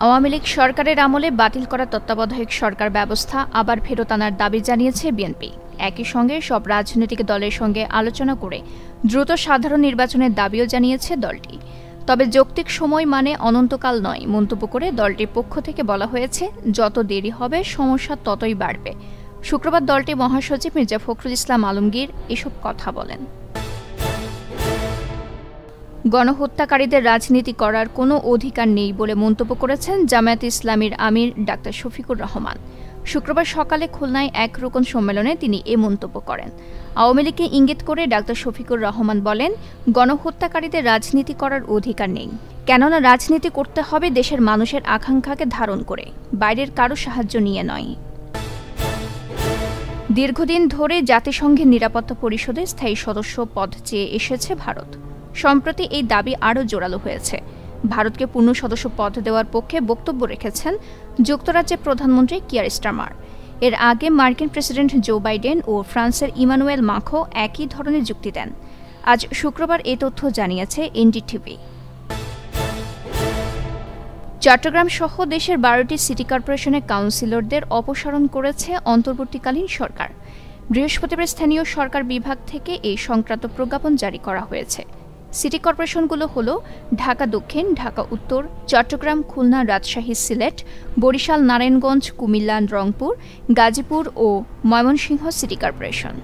আওয়ামী লীগ সরকারের আমলে বাতিল করা তত্ত্বাবধায়ক সরকার ব্যবস্থা আবার ফেরত আনার দাবি জানিয়েছে বিএনপি। একই সঙ্গে সব রাজনৈতিক দলের সঙ্গে আলোচনা করে দ্রুত সাধারণ নির্বাচনের দাবিও জানিয়েছে দলটি। তবে যৌক্তিক সময় মানে অনন্তকাল নয় মন্তব্য করে দলটির পক্ষ থেকে বলা হয়েছে, যত দেরি হবে সমস্যা ততই বাড়বে। শুক্রবার দলটির মহাসচিব মির্জা ফখরুল ইসলাম আলমগীর এসব কথা বলেন। গণহত্যাকারীদের রাজনীতি করার কোনো অধিকার নেই বলে মন্তব্য করেছেন জামায়াতে ইসলামীর আমির ডাক্তার শফিকুর রহমান। শুক্রবার সকালে খুলনায় এক রোকন সম্মেলনে তিনি এ মন্তব্য করেন। আওয়ামী লীগকে ইঙ্গিত করে ডাক্তার শফিকুর রহমান বলেন, গণহত্যাকারীদের রাজনীতি করার অধিকার নেই, কেননা রাজনীতি করতে হবে দেশের মানুষের আকাঙ্ক্ষাকে ধারণ করে, বাইরের কারো সাহায্য নিয়ে নয়। দীর্ঘদিন ধরে জাতিসংঘের নিরাপত্তা পরিষদে স্থায়ী সদস্য পদ চেয়ে এসেছে ভারত। সম্প্রতি এই দাবি আরও জোরালো হয়েছে। ভারতকে পূর্ণ সদস্য পদ দেওয়ার পক্ষে বক্তব্য রেখেছেন যুক্তরাজ্যের প্রধানমন্ত্রী কিয়ার স্টারমার। এর আগে মার্কিন প্রেসিডেন্ট জো বাইডেন ও ফ্রান্সের ইমানুয়েল মাখো একই ধরনের যুক্তি দেন। আজ শুক্রবার এই তথ্য জানিয়েছে এনডিটিভি। চট্টগ্রাম সহ দেশের 12টি সিটি কর্পোরেশনের কাউন্সিলরদের অপসারণ করেছে অন্তর্বর্তীকালীন সরকার। বৃহস্পতিবার স্থানীয় সরকার বিভাগ থেকে এই সংক্রান্ত প্রজ্ঞাপন জারি করা হয়েছে। সিটি কর্পোরেশনগুলো হল ঢাকা দক্ষিণ, ঢাকা উত্তর, চট্টগ্রাম, খুলনা, রাজশাহী, সিলেট, বরিশাল, নারায়ণগঞ্জ, কুমিল্লা, রংপুর, গাজীপুর ও ময়মনসিংহ সিটি কর্পোরেশন।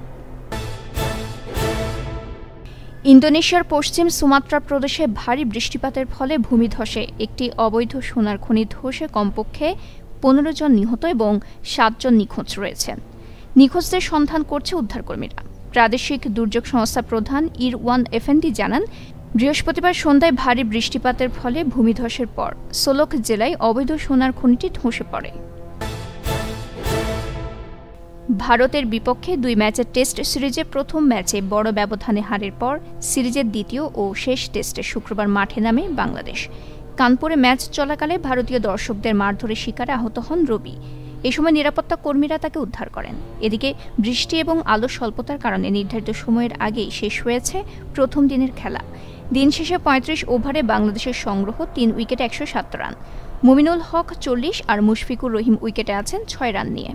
ইন্দোনেশিয়ার পশ্চিম সুমাত্রা প্রদেশে ভারী বৃষ্টিপাতের ফলে ভূমিধসে একটি অবৈধ সোনার খনি ধসে কমপক্ষে 15 জন নিহত এবং 7 জন নিখোঁজ রয়েছেন। নিখোঁজদের সন্ধান করছে উদ্ধারকর্মীরা। প্রাদেশিক দুর্যোগ সংস্থা প্রধান ইরওয়ান এফেন্দি জানান, বৃহস্পতিবার সন্ধ্যায় ভারী বৃষ্টিপাতের ফলে ভূমিধসের পর সোলক জেলায় অবৈধ সোনার খনিটি ধসে পড়ে। ভারতের বিপক্ষে 2 ম্যাচের টেস্ট সিরিজে প্রথম ম্যাচে বড় ব্যবধানে হারের পর সিরিজের দ্বিতীয় ও শেষ টেস্টে শুক্রবার মাঠে নামে বাংলাদেশ। কানপুরে ম্যাচ চলাকালে ভারতীয় দর্শকদের মারধরের শিকারে আহত হন রবি। এ সময় নিরাপত্তা কর্মীরা তাকে উদ্ধার করেন। এদিকে বৃষ্টি এবং আলো স্বল্পতার কারণে নির্ধারিত সময়ের আগেই শেষ হয়েছে প্রথম দিনের খেলা। দিন শেষে 35 ওভারে বাংলাদেশের সংগ্রহ 3 উইকেটে 107 রান। মুমিনুল হক 40 আর মুশফিকুর রহিম উইকেটে আছেন 6 রান নিয়ে।